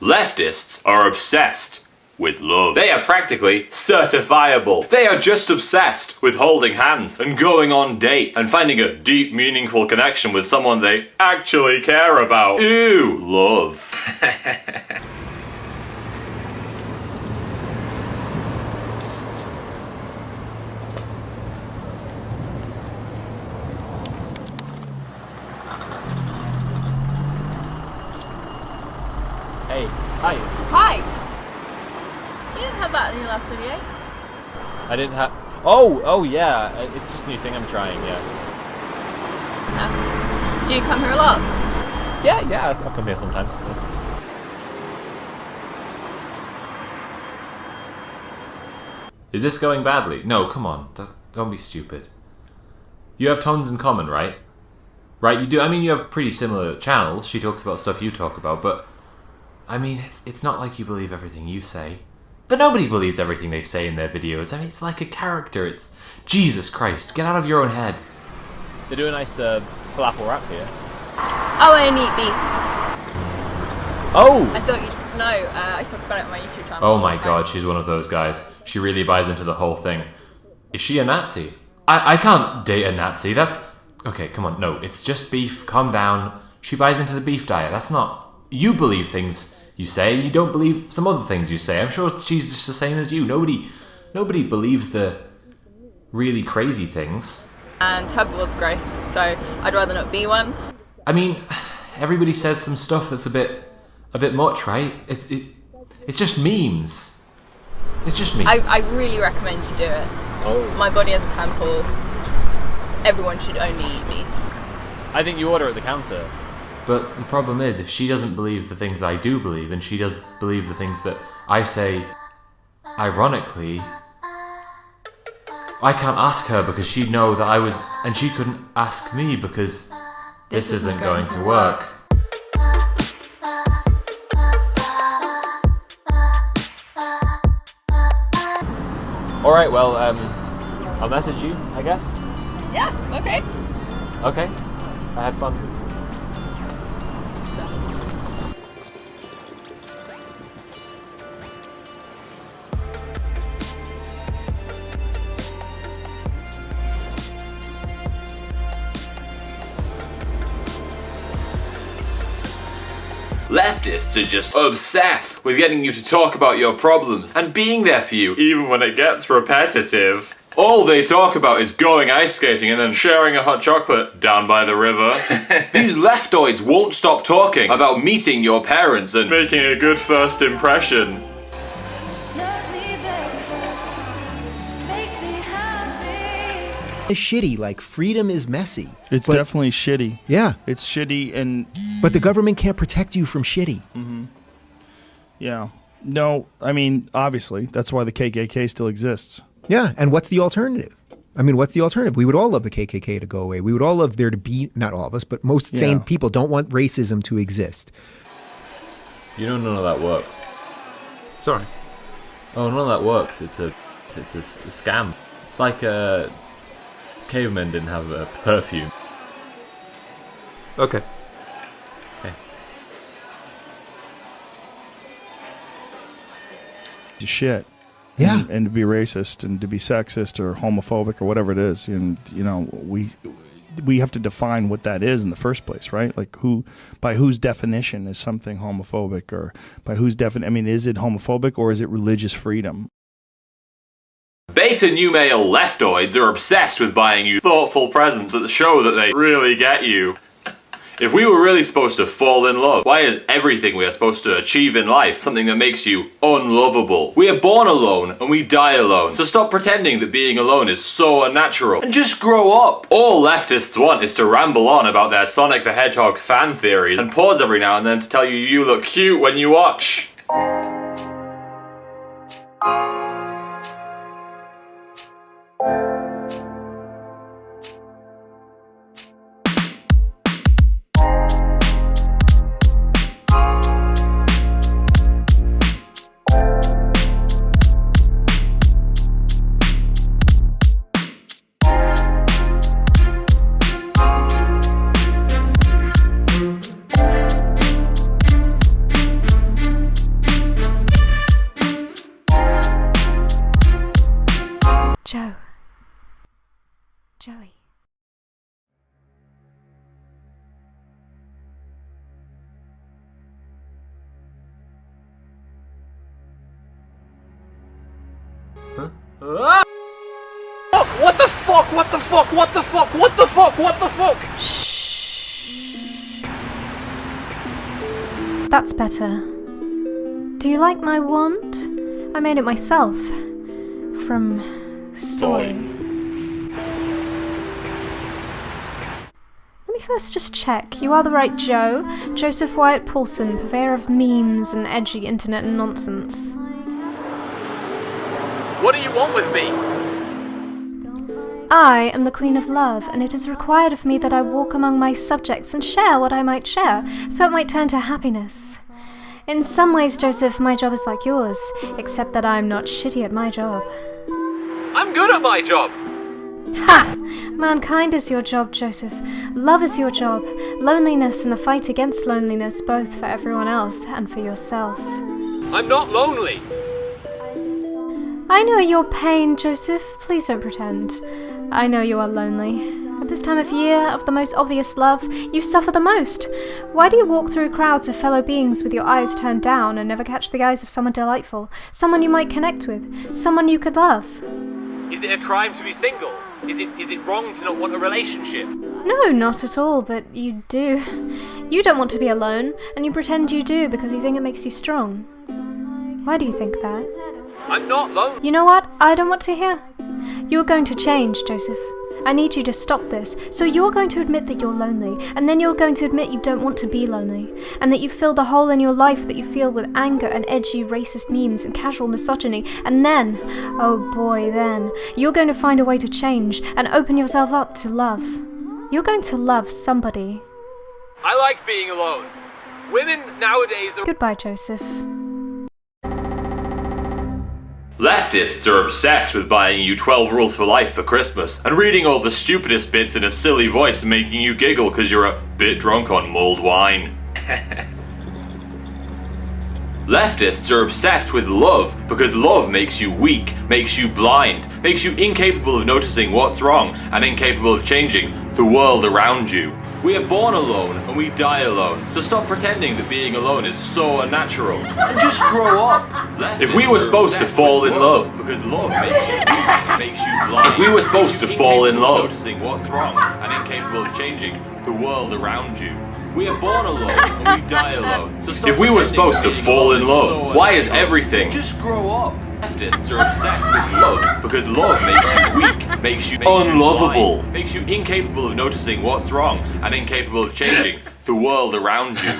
Leftists are obsessed with love. They are practically certifiable. They are just obsessed with holding hands and going on dates and finding a deep, meaningful connection with someone they actually care about. Ew, love. Hey, hi. Hi! You didn't have that in your last video. I didn't have... Oh, yeah. It's just a new thing I'm trying, yeah. Do you come here a lot? Yeah, I'll come here sometimes. Is this going badly? No, come on. Don't be stupid. You have tons in common, right? Right, you do. I mean, you have pretty similar channels. She talks about stuff you talk about, but... I mean, it's not like you believe everything you say. But nobody believes everything they say in their videos. I mean, it's like a character. It's... Jesus Christ, get out of your own head. They do a nice falafel wrap here. Oh, I only eat beef. Oh! I thought you'd know. I talk about it on my YouTube channel. Oh my god, she's one of those guys. She really buys into the whole thing. Is she a Nazi? I can't date a Nazi. That's... Okay, come on. No, it's just beef. Calm down. She buys into the beef diet. That's not... You believe things you say. You don't believe some other things you say. I'm sure she's just the same as you. Nobody believes the really crazy things. And herbivore's gross, so I'd rather not be one. I mean, everybody says some stuff that's a bit much, right? It's just memes. It's just memes. I really recommend you do it. Oh. My body has a temple. Everyone should only eat beef. I think you order at the counter. But the problem is, if she doesn't believe the things I do believe, and she does believe the things that I say, ironically, I can't ask her because she'd know that I was... And she couldn't ask me because this isn't going to work. Alright, well, I'll message you, I guess. Yeah, okay. Okay, I had fun. Leftists are just obsessed with getting you to talk about your problems and being there for you, even when it gets repetitive. All they talk about is going ice skating and then sharing a hot chocolate down by the river. These leftoids won't stop talking about meeting your parents and making a good first impression. It's shitty, like freedom is messy. It's definitely shitty. Yeah. It's shitty and... But the government can't protect you from shitty. Mm-hmm. Yeah. No, I mean, obviously, that's why the KKK still exists. Yeah, and what's the alternative? I mean, what's the alternative? We would all love the KKK to go away. We would all love there to be, not all of us, but most sane people don't want racism to exist. You know none of that works. Sorry. Oh, none of that works. It's a scam. It's like cavemen didn't have a perfume. Okay. Okay. Shit. Yeah. And to be racist and to be sexist or homophobic or whatever it is. And, you know, we have to define what that is in the first place, right? Like by whose definition is something homophobic, or by whose definition, I mean, is it homophobic or is it religious freedom? Beta new male leftoids are obsessed with buying you thoughtful presents that show that they really get you. If we were really supposed to fall in love, why is everything we are supposed to achieve in life something that makes you unlovable? We are born alone and we die alone, so stop pretending that being alone is so unnatural and just grow up. All leftists want is to ramble on about their Sonic the Hedgehog fan theories and pause every now and then to tell you you look cute when you watch. Joey. What the fuck? What the fuck? What the fuck? What the fuck? What the fuck? That's better. Do you like my wand? I made it myself. From soy. Let me first just check. You are the right Joe. Joseph Wyatt Paulson, purveyor of memes and edgy internet nonsense. What do you want with me? I am the Queen of Love, and it is required of me that I walk among my subjects and share what I might share, so it might turn to happiness. In some ways, Joseph, my job is like yours, except that I'm not shitty at my job. I'm good at my job! Ha! Mankind is your job, Joseph. Love is your job. Loneliness and the fight against loneliness, both for everyone else and for yourself. I'm not lonely! I know your pain, Joseph. Please don't pretend. I know you are lonely. At this time of year, of the most obvious love, you suffer the most. Why do you walk through crowds of fellow beings with your eyes turned down and never catch the eyes of someone delightful, someone you might connect with, someone you could love? Is it a crime to be single? Is it wrong to not want a relationship? No, not at all, but you do. You don't want to be alone, and you pretend you do because you think it makes you strong. Why do you think that? I'm not lonely. You know what? I don't want to hear. You're going to change, Joseph. I need you to stop this. So you're going to admit that you're lonely, and then you're going to admit you don't want to be lonely, and that you filled the hole in your life that you feel with anger and edgy racist memes and casual misogyny, and then, oh boy, then, you're going to find a way to change and open yourself up to love. You're going to love somebody. I like being alone. Women nowadays are... Goodbye, Joseph. Leftists are obsessed with buying you 12 rules for life for Christmas and reading all the stupidest bits in a silly voice and making you giggle because you're a bit drunk on mulled wine. Leftists are obsessed with love because love makes you weak, makes you blind, makes you incapable of noticing what's wrong and incapable of changing the world around you. We are born alone and we die alone, so stop pretending that being alone is so unnatural and just grow up. If we were supposed to fall in love, because love makes you weak, makes you blind. If we were supposed to fall in love, noticing what's wrong and incapable of changing the world around you. We are born alone and we die alone. So if we were supposed to fall in love, why is everything? Just grow up. Leftists are obsessed with love because love makes you weak, makes you unlovable, makes you incapable of noticing what's wrong and incapable of changing the world around you.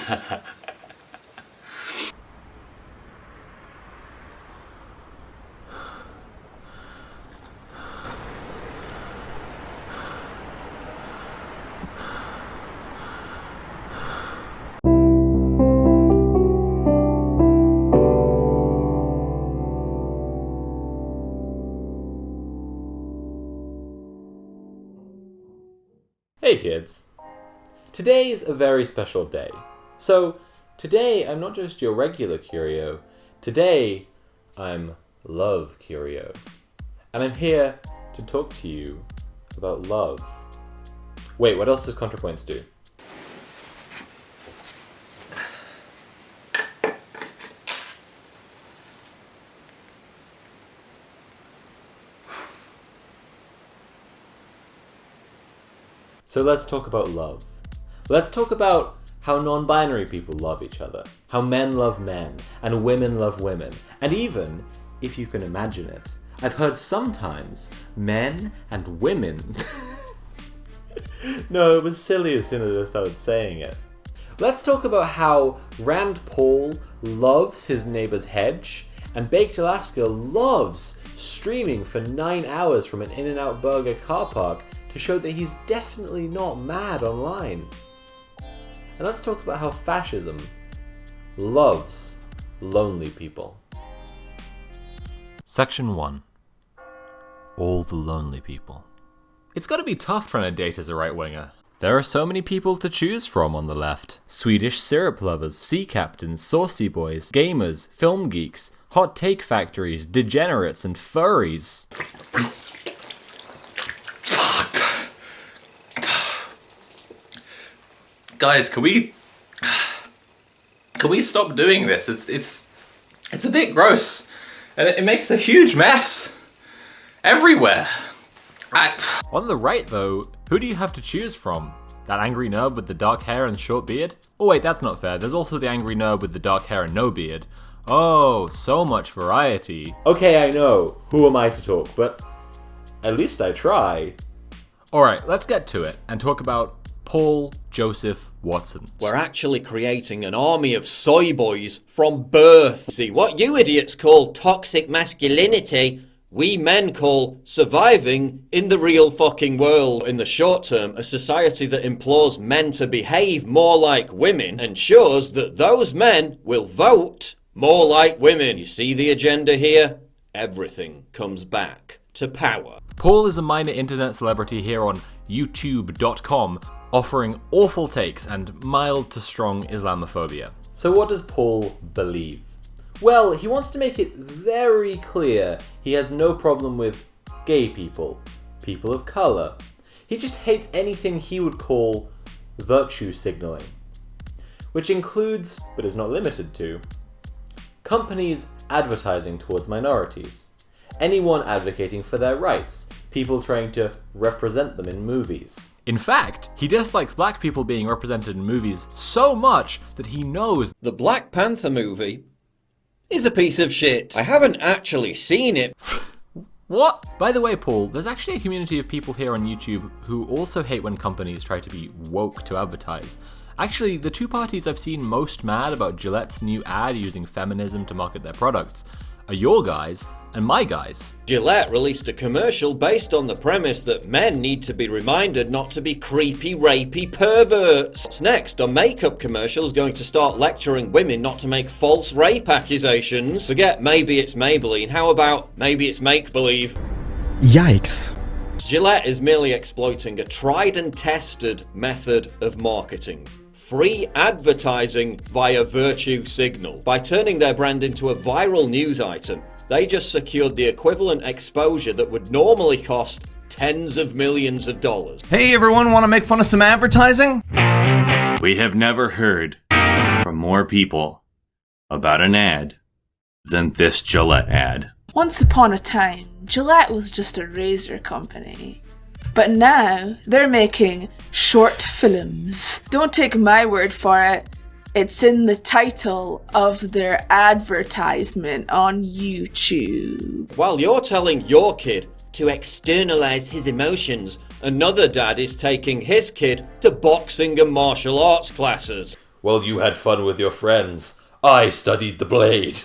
Hey kids! Today's a very special day. So, today I'm not just your regular Curio, today I'm Love Curio. And I'm here to talk to you about love. Wait, what else does ContraPoints do? So let's talk about love. Let's talk about how non-binary people love each other, how men love men, and women love women, and even, if you can imagine it, I've heard sometimes men and women... No, it was silly as soon as I started saying it. Let's talk about how Rand Paul loves his neighbor's hedge, and Baked Alaska loves streaming for 9 hours from an In-N-Out Burger car park to show that he's definitely not mad online. And let's talk about how fascism loves lonely people. Section 1. All the lonely people. It's gotta be tough trying to date as a right-winger. There are so many people to choose from on the left. Swedish syrup lovers, sea captains, saucy boys, gamers, film geeks, hot take factories, degenerates, and furries. Guys, can we stop doing this? It's a bit gross, and it makes a huge mess everywhere. On the right, though, who do you have to choose from? That angry nerd with the dark hair and short beard? Oh wait, that's not fair. There's also the angry nerd with the dark hair and no beard. Oh, so much variety. Okay, I know. Who am I to talk, but at least I try. Alright, let's get to it and talk about Paul Joseph Watson. We're actually creating an army of soy boys from birth. See, what you idiots call toxic masculinity, we men call surviving in the real fucking world. In the short term, a society that implores men to behave more like women ensures that those men will vote more like women. You see the agenda here? Everything comes back to power. Paul is a minor internet celebrity here on YouTube.com, offering awful takes and mild to strong Islamophobia. So what does Paul believe? Well, he wants to make it very clear he has no problem with gay people, people of colour. He just hates anything he would call virtue signalling, which includes, but is not limited to, companies advertising towards minorities, anyone advocating for their rights, people trying to represent them in movies. In fact, he dislikes black people being represented in movies so much that he knows the Black Panther movie is a piece of shit. I haven't actually seen it. What? By the way, Paul, there's actually a community of people here on YouTube who also hate when companies try to be woke to advertise. Actually, the two parties I've seen most mad about Gillette's new ad using feminism to market their products are your guys and my guys. Gillette released a commercial based on the premise that men need to be reminded not to be creepy, rapey perverts. Next, a makeup commercial is going to start lecturing women not to make false rape accusations. Forget maybe it's Maybelline, how about maybe it's make-believe? Yikes. Gillette is merely exploiting a tried and tested method of marketing. Free advertising via virtue signal. By turning their brand into a viral news item, they just secured the equivalent exposure that would normally cost tens of millions of dollars. Hey everyone, want to make fun of some advertising? We have never heard from more people about an ad than this Gillette ad. Once upon a time, Gillette was just a razor company. But now, they're making short films. Don't take my word for it. It's in the title of their advertisement on YouTube. While you're telling your kid to externalize his emotions, another dad is taking his kid to boxing and martial arts classes. Well, you had fun with your friends. I studied the blade.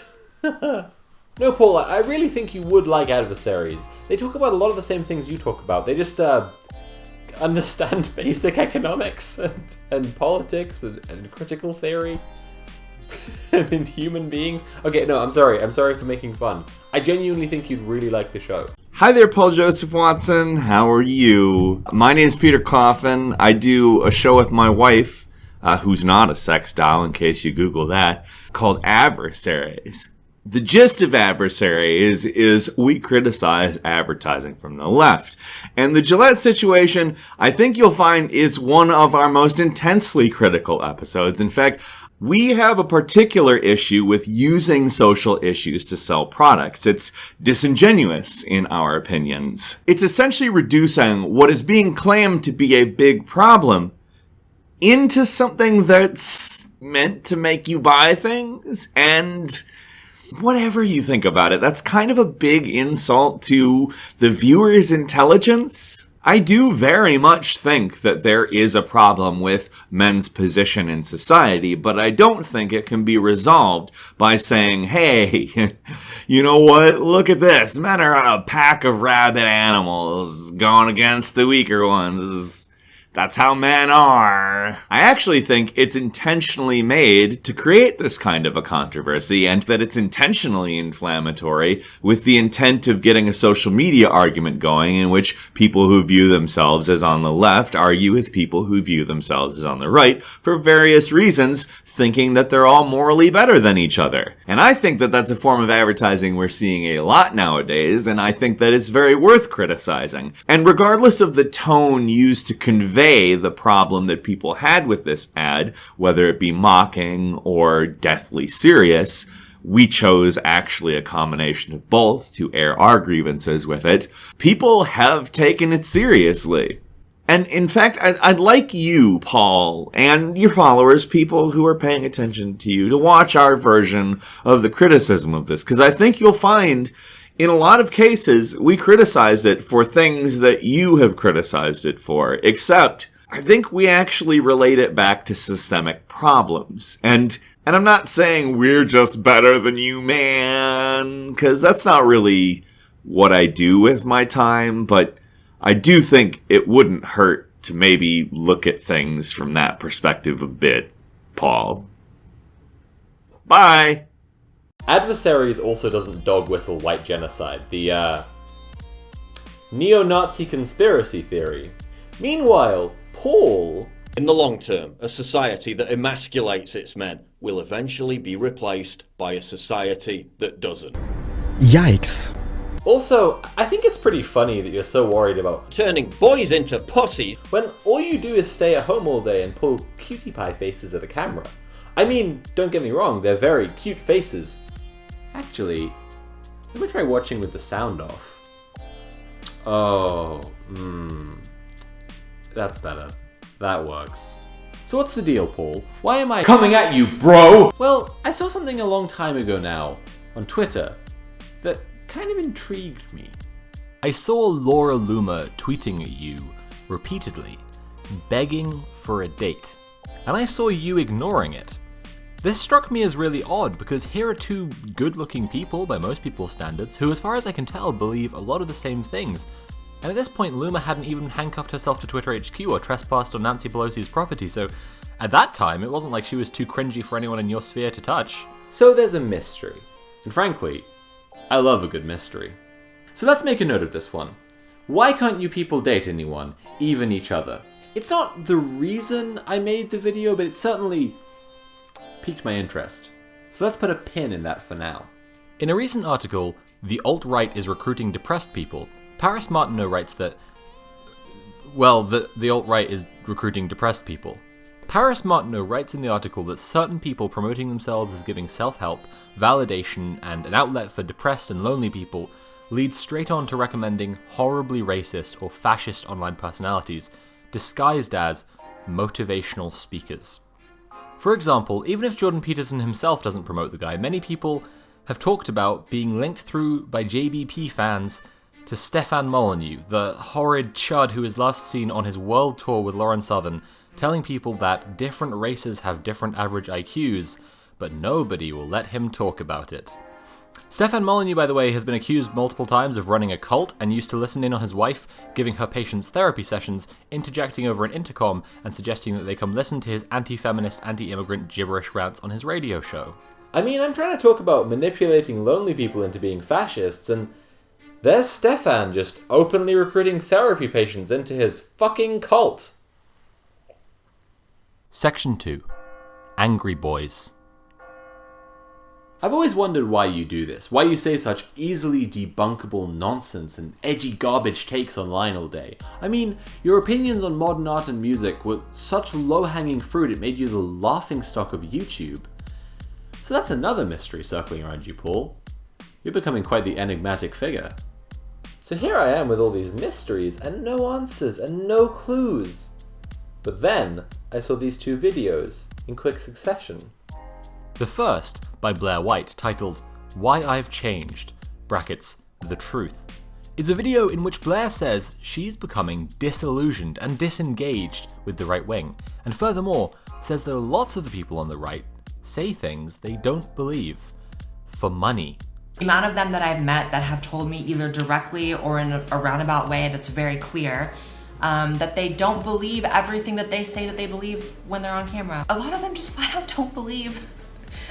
No, Paul, I really think you would like adversaries. They talk about a lot of the same things you talk about. They just understand basic economics and politics and critical theory and human beings. Okay, no, I'm sorry for making fun. I genuinely think you'd really like the show. Hi there, Paul Joseph Watson. How are you? My name is Peter Coffin. I do a show with my wife, who's not a sex doll, in case you Google that, called Adversaries. The gist of Adversaries is we criticize advertising from the left. And the Gillette situation, I think you'll find, is one of our most intensely critical episodes. In fact, we have a particular issue with using social issues to sell products. It's disingenuous, in our opinions. It's essentially reducing what is being claimed to be a big problem into something that's meant to make you buy things, and whatever you think about it, that's kind of a big insult to the viewer's intelligence. I do very much think that there is a problem with men's position in society, but I don't think it can be resolved by saying, hey, you know what, look at this, men are a pack of rabid animals going against the weaker ones. That's how men are. I actually think it's intentionally made to create this kind of a controversy, and that it's intentionally inflammatory with the intent of getting a social media argument going in which people who view themselves as on the left argue with people who view themselves as on the right for various reasons, thinking that they're all morally better than each other. And I think that that's a form of advertising we're seeing a lot nowadays, and I think that it's very worth criticizing. And regardless of the tone used to convey say the problem that people had with this ad, whether it be mocking or deathly serious. We chose actually a combination of both to air our grievances with it. People have taken it seriously. And in fact, I'd like you, Paul, and your followers, people who are paying attention to you, to watch our version of the criticism of this, because I think you'll find in a lot of cases we criticized it for things that you have criticized it for, except I think we actually relate it back to systemic problems. And I'm not saying we're just better than you, man, because that's not really what I do with my time, but I do think it wouldn't hurt to maybe look at things from that perspective a bit, Paul. Bye! Adversaries also doesn't dog whistle white genocide, the neo-Nazi conspiracy theory. Meanwhile, Paul... In the long term, a society that emasculates its men will eventually be replaced by a society that doesn't. Yikes. Also, I think it's pretty funny that you're so worried about turning boys into pussies when all you do is stay at home all day and pull cutie pie faces at a camera. I mean, don't get me wrong, they're very cute faces. Actually, let me try watching with the sound off. Oh, that's better. That works. So what's the deal, Paul? Why am I coming at you, bro? Well, I saw something a long time ago now on Twitter that kind of intrigued me. I saw Laura Loomer tweeting at you repeatedly, begging for a date, and I saw you ignoring it. This struck me as really odd because here are two good-looking people by most people's standards who, as far as I can tell, believe a lot of the same things. And at this point, Loomer hadn't even handcuffed herself to Twitter HQ or trespassed on Nancy Pelosi's property, so at that time, it wasn't like she was too cringy for anyone in your sphere to touch. So there's a mystery. And frankly, I love a good mystery. So let's make a note of this one. Why can't you people date anyone, even each other? It's not the reason I made the video, but it certainly piqued my interest. So let's put a pin in that for now. In a recent article, The Alt-Right is Recruiting Depressed People, Paris Martineau writes that, well, the alt-right is recruiting depressed people. Paris Martineau writes in the article that certain people promoting themselves as giving self-help, validation, and an outlet for depressed and lonely people leads straight on to recommending horribly racist or fascist online personalities, disguised as motivational speakers. For example, even if Jordan Peterson himself doesn't promote the guy, many people have talked about being linked through by JBP fans to Stefan Molyneux, the horrid chud who is last seen on his world tour with Lauren Southern, telling people that different races have different average IQs, but nobody will let him talk about it. Stefan Molyneux, by the way, has been accused multiple times of running a cult and used to listen in on his wife giving her patients therapy sessions, interjecting over an intercom and suggesting that they come listen to his anti-feminist, anti-immigrant gibberish rants on his radio show. I mean, I'm trying to talk about manipulating lonely people into being fascists, and there's Stefan just openly recruiting therapy patients into his fucking cult. Section 2. Angry Boys. I've always wondered why you do this, why you say such easily debunkable nonsense and edgy garbage takes online all day. I mean, your opinions on modern art and music were such low-hanging fruit it made you the laughingstock of YouTube. So that's another mystery circling around you, Paul. You're becoming quite the enigmatic figure. So here I am with all these mysteries and no answers and no clues. But then I saw these two videos in quick succession. The first, by Blair White, titled Why I've Changed, brackets, The Truth, is a video in which Blair says she's becoming disillusioned and disengaged with the right wing, and furthermore, says that lots of the people on the right say things they don't believe for money. The amount of them that I've met that have told me either directly or in a roundabout way that's very clear that they don't believe everything that they say that they believe when they're on camera. A lot of them just flat out don't believe.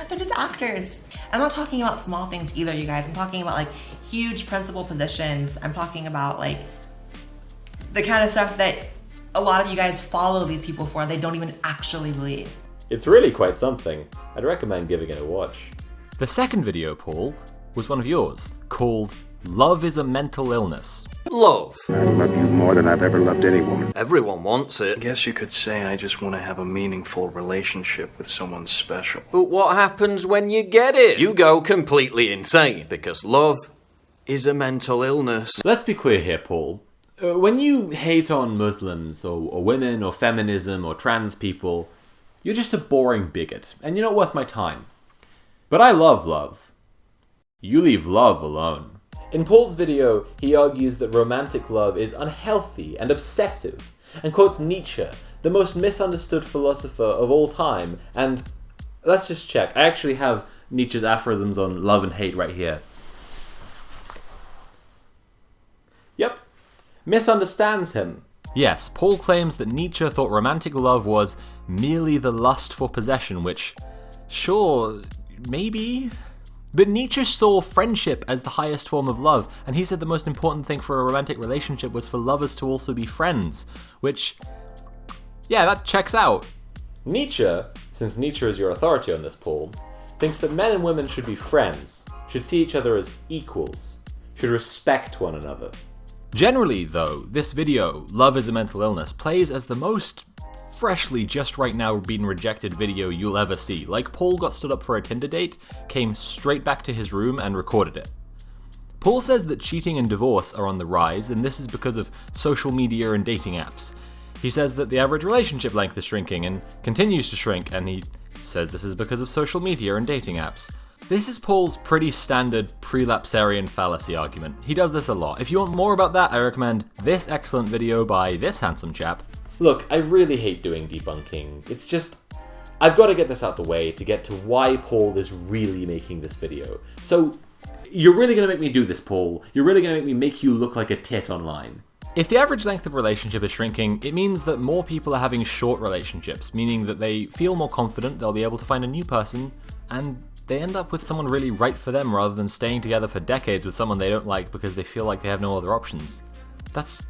They're just actors. I'm not talking about small things either, you guys. I'm talking about like huge principal positions. I'm talking about like the kind of stuff that a lot of you guys follow these people for. They don't even actually believe. It's really quite something. I'd recommend giving it a watch. The second video, Paul, was one of yours, called Love is a Mental Illness. Love. I love you more than I've ever loved any woman. Everyone wants it. I guess you could say I just want to have a meaningful relationship with someone special. But what happens when you get it? You go completely insane, because love is a mental illness. Let's be clear here, Paul. When you hate on Muslims, or women, or feminism, or trans people, you're just a boring bigot, and you're not worth my time. But I love love. You leave love alone. In Paul's video, he argues that romantic love is unhealthy and obsessive, and quotes Nietzsche, the most misunderstood philosopher of all time, and let's just check. I actually have Nietzsche's aphorisms on love and hate right here. Yep. Misunderstands him. Yes, Paul claims that Nietzsche thought romantic love was merely the lust for possession, which, sure, maybe. But Nietzsche saw friendship as the highest form of love, and he said the most important thing for a romantic relationship was for lovers to also be friends, which, yeah, that checks out. Nietzsche, since Nietzsche is your authority on this, Paul, thinks that men and women should be friends, should see each other as equals, should respect one another. Generally, though, this video, Love is a Mental Illness, plays as the most freshly just right now being rejected video you'll ever see. Like Paul got stood up for a Tinder date, came straight back to his room and recorded it. Paul says that cheating and divorce are on the rise, and this is because of social media and dating apps. He says that the average relationship length is shrinking and continues to shrink, and he says this is because of social media and dating apps. This is Paul's pretty standard prelapsarian fallacy argument. He does this a lot. If you want more about that, I recommend this excellent video by this handsome chap. Look, I really hate doing debunking. It's just, I've got to get this out the way to get to why Paul is really making this video. So, you're really going to make me do this, Paul. You're really going to make you look like a tit online. If the average length of relationship is shrinking, it means that more people are having short relationships, meaning that they feel more confident they'll be able to find a new person, and they end up with someone really right for them rather than staying together for decades with someone they don't like because they feel like they have no other options. That's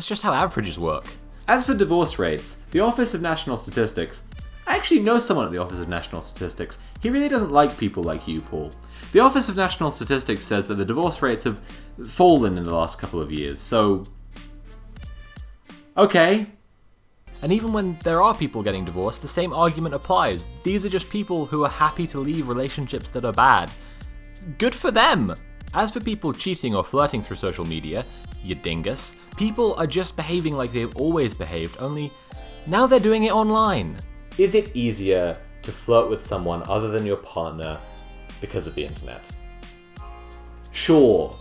just how averages work. As for divorce rates, the Office of National Statistics, I actually know someone at the Office of National Statistics. He really doesn't like people like you, Paul. The Office of National Statistics says that the divorce rates have fallen in the last couple of years, so okay. And even when there are people getting divorced, the same argument applies. These are just people who are happy to leave relationships that are bad. Good for them! As for people cheating or flirting through social media, you dingus, people are just behaving like they've always behaved, only now they're doing it online. Is it easier to flirt with someone other than your partner because of the internet? Sure.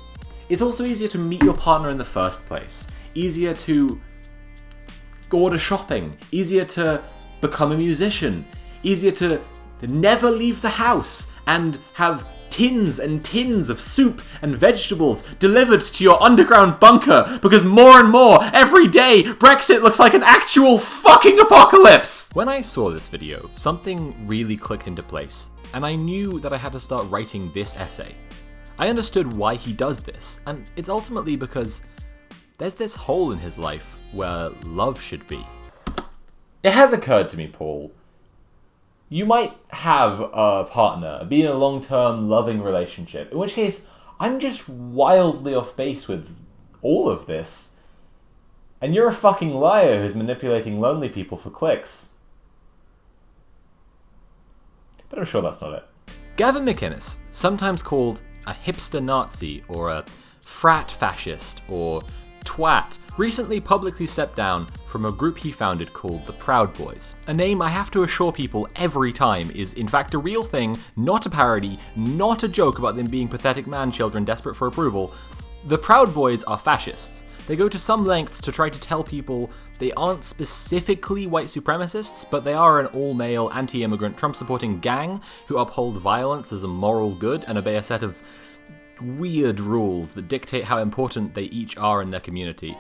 It's also easier to meet your partner in the first place. Easier to order shopping. Easier to become a musician. Easier to never leave the house and have tins and tins of soup and vegetables delivered to your underground bunker because more and more, every day, Brexit looks like an actual fucking apocalypse! When I saw this video, something really clicked into place, and I knew that I had to start writing this essay. I understood why he does this, and it's ultimately because there's this hole in his life where love should be. It has occurred to me, Paul. You might have a partner, be in a long-term loving relationship, in which case I'm just wildly off base with all of this. And you're a fucking liar who's manipulating lonely people for clicks. But I'm sure that's not it. Gavin McInnes, sometimes called a hipster Nazi or a frat fascist or twat, recently publicly stepped down from a group he founded called the Proud Boys. A name I have to assure people every time is in fact a real thing, not a parody, not a joke about them being pathetic man-children desperate for approval. The Proud Boys are fascists. They go to some lengths to try to tell people they aren't specifically white supremacists, but they are an all-male, anti-immigrant, Trump-supporting gang who uphold violence as a moral good and obey a set of weird rules that dictate how important they each are in their community.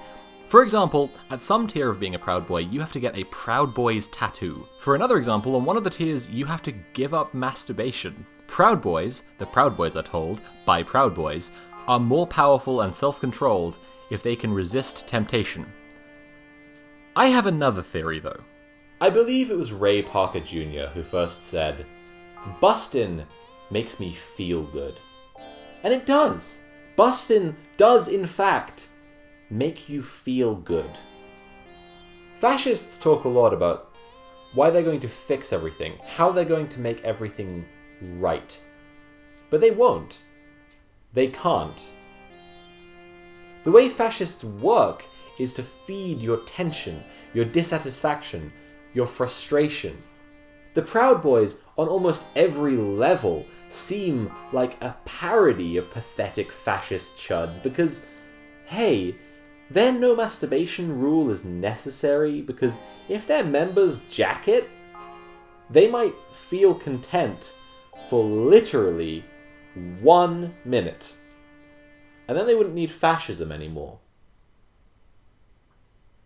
For example, at some tier of being a Proud Boy, you have to get a Proud Boys tattoo. For another example, on one of the tiers, you have to give up masturbation. Proud Boys, the Proud Boys are told, by Proud Boys, are more powerful and self-controlled if they can resist temptation. I have another theory, though. I believe it was Ray Parker Jr. who first said, "Bustin' makes me feel good." And it does. Bustin' does, in fact, make you feel good. Fascists talk a lot about why they're going to fix everything, how they're going to make everything right. But they won't. They can't. The way fascists work is to feed your tension, your dissatisfaction, your frustration. The Proud Boys, on almost every level, seem like a parody of pathetic fascist chuds because, hey, their no masturbation rule is necessary because if their members jack it, they might feel content for literally 1 minute. And then they wouldn't need fascism anymore.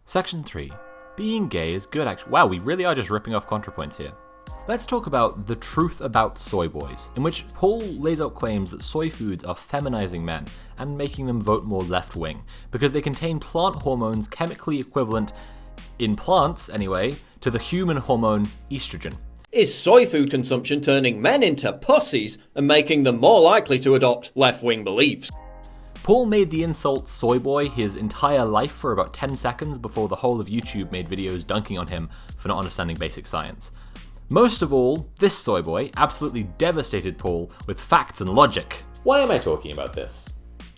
Section 3. Being gay is good actually. Wow, we really are just ripping off ContraPoints here. Let's talk about The Truth About Soy Boys, in which Paul lays out claims that soy foods are feminizing men and making them vote more left-wing, because they contain plant hormones chemically equivalent, in plants anyway, to the human hormone estrogen. Is soy food consumption turning men into pussies and making them more likely to adopt left-wing beliefs? Paul made the insult soy boy his entire life for about 10 seconds before the whole of YouTube made videos dunking on him for not understanding basic science. Most of all, this soy boy absolutely devastated Paul with facts and logic. Why am I talking about this?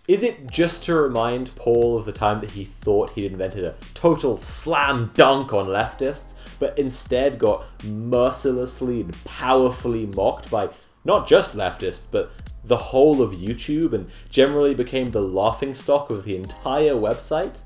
Is it just to remind Paul of the time that he thought he'd invented a total slam dunk on leftists, but instead got mercilessly and powerfully mocked by not just leftists, but the whole of YouTube, and generally became the laughingstock of the entire website?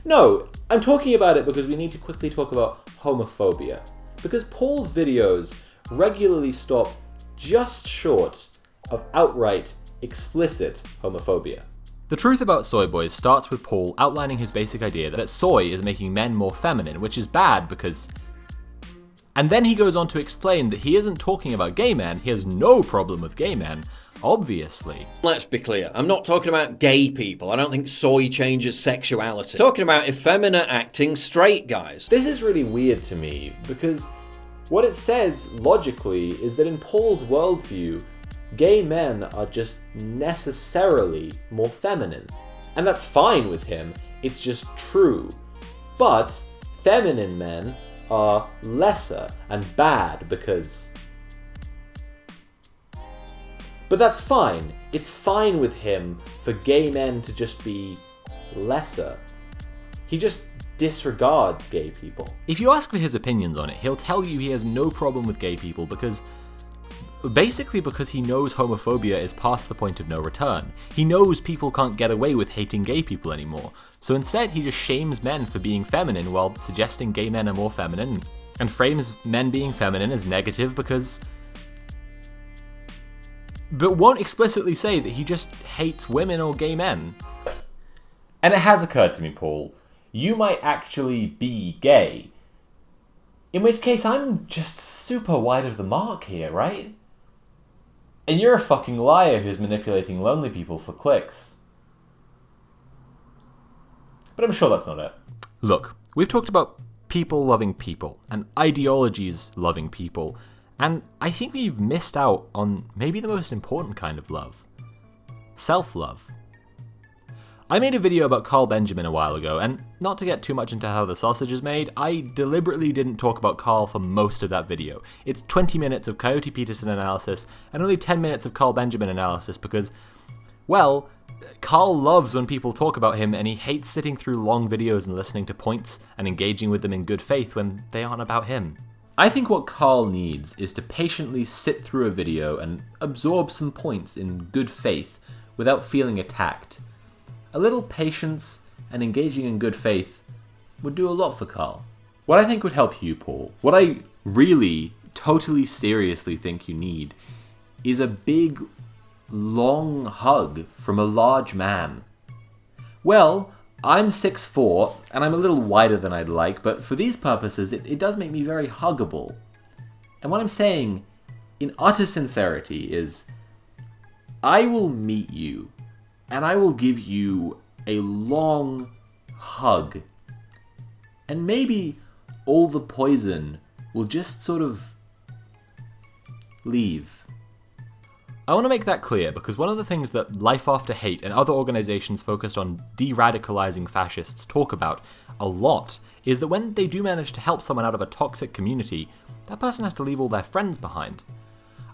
No, I'm talking about it because we need to quickly talk about homophobia. Because Paul's videos regularly stop just short of outright, explicit homophobia. The Truth About Soy Boys starts with Paul outlining his basic idea that soy is making men more feminine, which is bad because... And then he goes on to explain that he isn't talking about gay men, he has no problem with gay men, obviously. Let's be clear, I'm not talking about gay people. I don't think soy changes sexuality. I'm talking about effeminate acting straight guys. This is really weird to me, because what it says, logically, is that in Paul's worldview, gay men are just necessarily more feminine. And that's fine with him, it's just true. But feminine men are lesser and bad because... But that's fine. It's fine with him for gay men to just be lesser. He just disregards gay people. If you ask for his opinions on it, he'll tell you he has no problem with gay people because... Basically because he knows homophobia is past the point of no return. He knows people can't get away with hating gay people anymore. So instead he just shames men for being feminine while suggesting gay men are more feminine, and frames men being feminine as negative because... But won't explicitly say that he just hates women or gay men. And it has occurred to me, Paul, you might actually be gay. In which case I'm just super wide of the mark here, right? And you're a fucking liar who's manipulating lonely people for clicks. But I'm sure that's not it. Look, we've talked about people loving people, and ideologies loving people, and I think we've missed out on maybe the most important kind of love. Self-love. I made a video about Carl Benjamin a while ago, and not to get too much into how the sausage is made, I deliberately didn't talk about Carl for most of that video. It's 20 minutes of Coyote Peterson analysis, and only 10 minutes of Carl Benjamin analysis because, well, Carl loves when people talk about him, and he hates sitting through long videos and listening to points and engaging with them in good faith when they aren't about him. I think what Carl needs is to patiently sit through a video and absorb some points in good faith without feeling attacked. A little patience and engaging in good faith would do a lot for Carl. What I think would help you, Paul, what I really, totally seriously think you need, is a big, long hug from a large man. Well, I'm 6'4", and I'm a little wider than I'd like, but for these purposes, it does make me very huggable. And what I'm saying, in utter sincerity, is I will meet you, and I will give you a long hug. And maybe all the poison will just sort of leave. I want to make that clear because one of the things that Life After Hate and other organizations focused on de-radicalizing fascists talk about a lot is that when they do manage to help someone out of a toxic community, that person has to leave all their friends behind.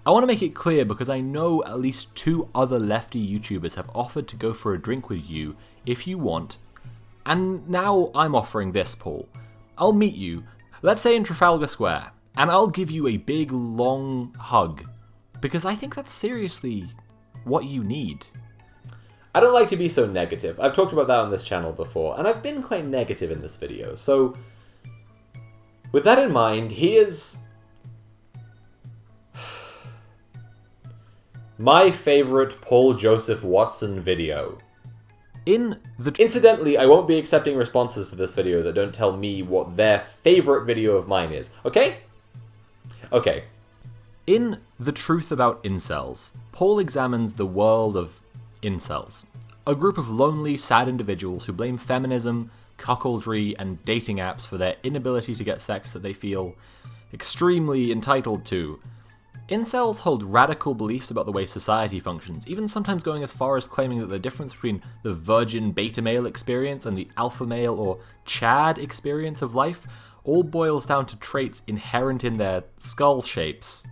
I want to make it clear because I know at least 2 other lefty YouTubers have offered to go for a drink with you if you want, and now I'm offering this, Paul. I'll meet you, let's say in Trafalgar Square, and I'll give you a big, long hug. Because I think that's seriously what you need. I don't like to be so negative. I've talked about that on this channel before, and I've been quite negative in this video. So, with that in mind, here's my favorite Paul Joseph Watson video. Incidentally, I won't be accepting responses to this video that don't tell me what their favorite video of mine is, okay? Okay. In The Truth About Incels, Paul examines the world of incels, a group of lonely, sad individuals who blame feminism, cuckoldry, and dating apps for their inability to get sex that they feel extremely entitled to. Incels hold radical beliefs about the way society functions, even sometimes going as far as claiming that the difference between the virgin beta male experience and the alpha male or Chad experience of life all boils down to traits inherent in their skull shapes.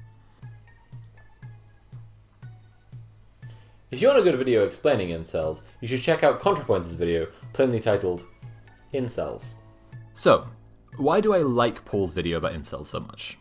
If you want a good video explaining incels, you should check out ContraPoints' video, plainly titled Incels. So, why do I like Paul's video about incels so much?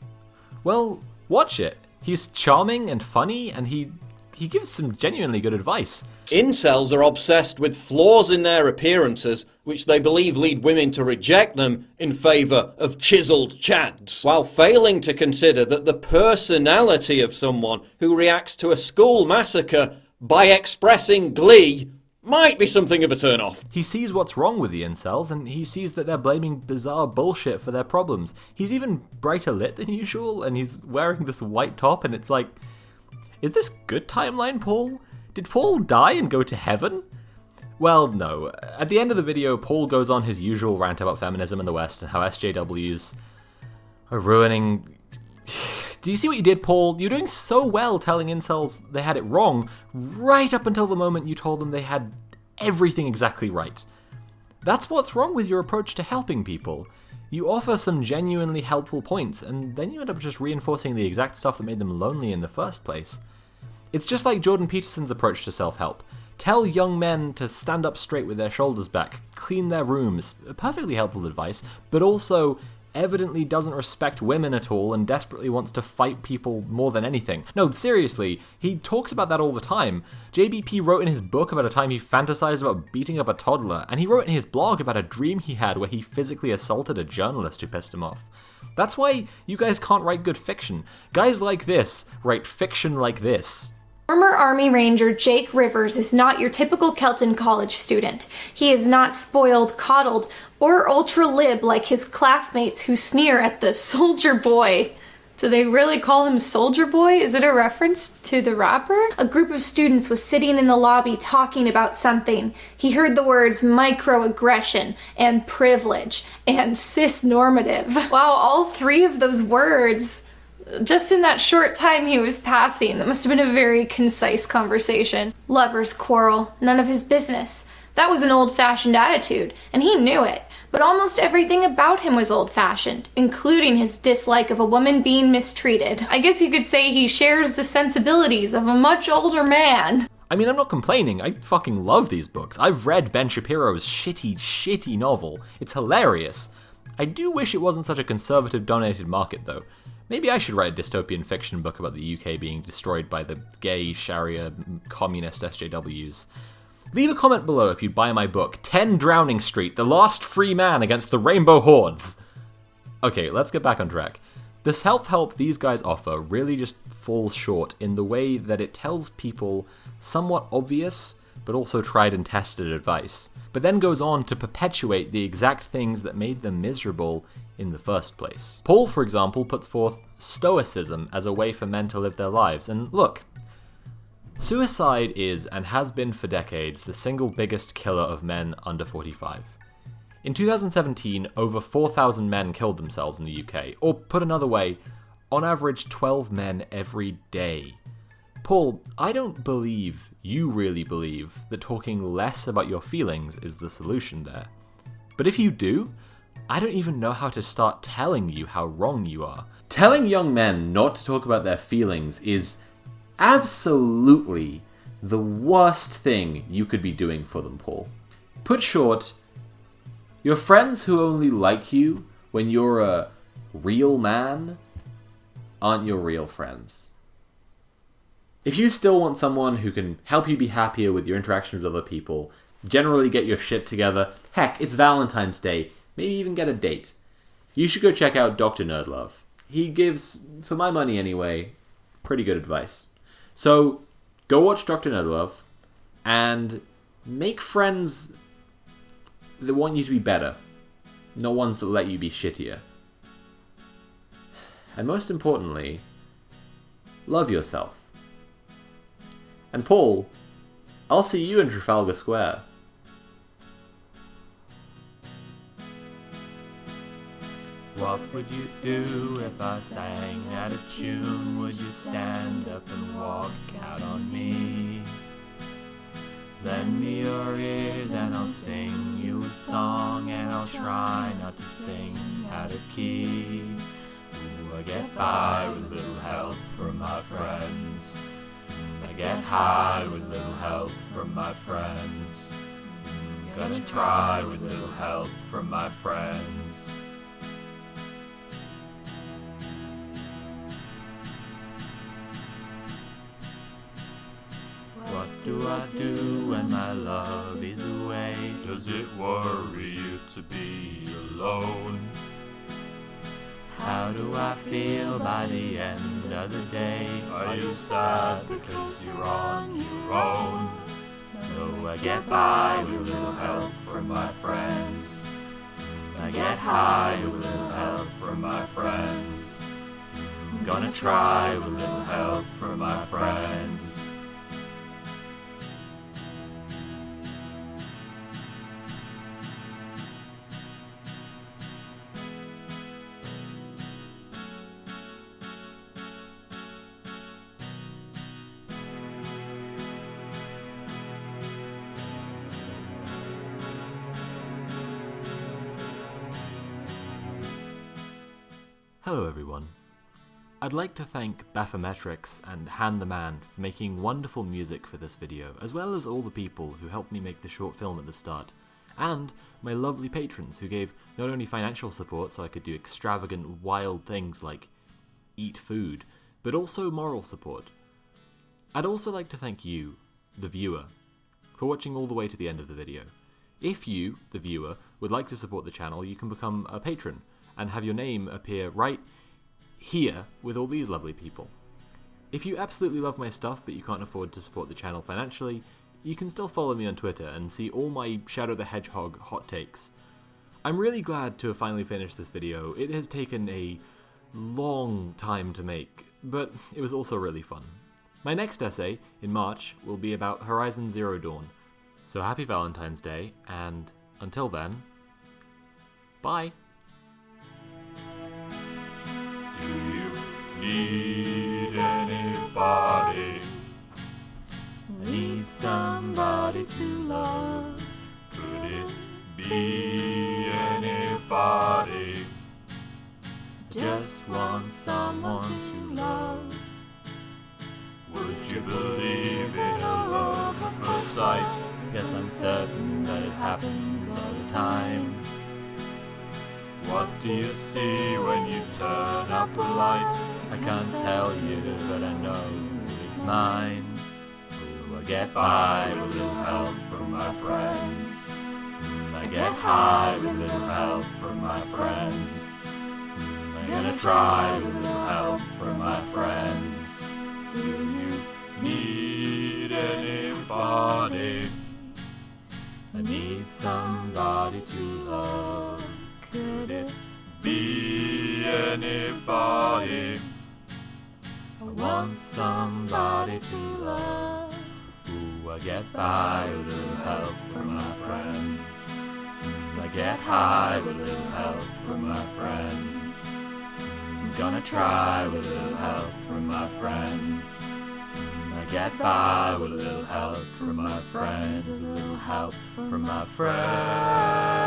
Well, watch it. He's charming and funny, and he gives some genuinely good advice. Incels are obsessed with flaws in their appearances, which they believe lead women to reject them in favour of chiseled chads, while failing to consider that the personality of someone who reacts to a school massacre by expressing glee might be something of a turn-off. He sees what's wrong with the incels, and he sees that they're blaming bizarre bullshit for their problems. He's even brighter lit than usual, and he's wearing this white top, and it's like, is this good timeline, Paul? Did Paul die and go to heaven? Well, no. At the end of the video, Paul goes on his usual rant about feminism in the West and how SJWs are ruining... Do you see what you did, Paul? You're doing so well telling incels they had it wrong, right up until the moment you told them they had everything exactly right. That's what's wrong with your approach to helping people. You offer some genuinely helpful points, and then you end up just reinforcing the exact stuff that made them lonely in the first place. It's just like Jordan Peterson's approach to self-help. Tell young men to stand up straight with their shoulders back, clean their rooms, perfectly helpful advice, but also evidently doesn't respect women at all and desperately wants to fight people more than anything. No, seriously, he talks about that all the time. JBP wrote in his book about a time he fantasized about beating up a toddler, and he wrote in his blog about a dream he had where he physically assaulted a journalist who pissed him off. That's why you guys can't write good fiction. Guys like this write fiction like this. Former Army Ranger Jake Rivers is not your typical Kelton College student. He is not spoiled, coddled, or ultra-lib like his classmates who sneer at the Soldier Boy. Do they really call him Soldier Boy? Is it a reference to the rapper? A group of students was sitting in the lobby talking about something. He heard the words microaggression and privilege and cisnormative. Wow, all 3 of those words... Just in that short time he was passing, that must have been a very concise conversation. Lovers quarrel, none of his business. That was an old-fashioned attitude, and he knew it. But almost everything about him was old-fashioned, including his dislike of a woman being mistreated. I guess you could say he shares the sensibilities of a much older man. I mean, I'm not complaining. I fucking love these books. I've read Ben Shapiro's shitty novel. It's hilarious. I do wish it wasn't such a conservative dominated market, though. Maybe I should write a dystopian fiction book about the UK being destroyed by the gay, Sharia, communist SJWs. Leave a comment below if you'd buy my book, 10 Drowning Street, The Last Free Man Against the Rainbow Hordes. Okay, let's get back on track. The self-help these guys offer really just falls short in the way that it tells people somewhat obvious, but also tried and tested advice, but then goes on to perpetuate the exact things that made them miserable in the first place. Paul, for example, puts forth stoicism as a way for men to live their lives, and look, suicide is, and has been for decades, the single biggest killer of men under 45. In 2017, over 4,000 men killed themselves in the UK, or put another way, on average 12 men every day. Paul, I don't believe you really believe that talking less about your feelings is the solution there. But if you do, I don't even know how to start telling you how wrong you are. Telling young men not to talk about their feelings is absolutely the worst thing you could be doing for them, Paul. Put short, your friends who only like you when you're a real man aren't your real friends. If you still want someone who can help you be happier with your interaction with other people, generally get your shit together, heck, it's Valentine's Day, maybe even get a date, you should go check out Dr. Nerdlove. He gives, for my money anyway, pretty good advice. So, go watch Dr. Nerdlove, and make friends that want you to be better, not ones that let you be shittier. And most importantly, love yourself. And Paul, I'll see you in Trafalgar Square. What would you do if I sang out of tune? Would you stand up and walk out on me? Lend me your ears and I'll sing you a song, and I'll try not to sing out of key. Ooh, I get by with little help from my friends. I get high with little help from my friends. Gonna try with little help from my friends. What do I do when my love is away? Does it worry you to be alone? How do I feel by the end of the day? Are you sad because you're on your own? No, I get by with little help from my friends. I get high with little help from my friends. I'm gonna try with little help from my friends. Hello everyone. I'd like to thank Bathymetrics and Han the Man for making wonderful music for this video, as well as all the people who helped me make the short film at the start, and my lovely patrons who gave not only financial support so I could do extravagant, wild things like eat food, but also moral support. I'd also like to thank you, the viewer, for watching all the way to the end of the video. If you, the viewer, would like to support the channel, you can become a patron and have your name appear right here with all these lovely people. If you absolutely love my stuff but you can't afford to support the channel financially, you can still follow me on Twitter and see all my Shadow the Hedgehog hot takes. I'm really glad to have finally finished this video. It has taken a long time to make, but it was also really fun. My next essay, in March, will be about Horizon Zero Dawn. So happy Valentine's Day, and until then, bye! Do you need anybody? I need somebody to love. Could it be anybody? I just want someone to love. Would you believe in a love at first sight? Guess I'm certain that it happens all the time. What do you see when you turn up the light? I can't tell you, but I know it's mine. Oh, I get by with little help from my friends. I get high with little help from my friends. I'm gonna try with little help from my friends. Do you need anybody? I need somebody to love. Could it be anybody? I want somebody to love. Ooh, I get by with a little help from my friends. I get high with a little help from my friends. I'm gonna try with a little help from my friends. I get by with a little help from my friends, with a little help from my friends.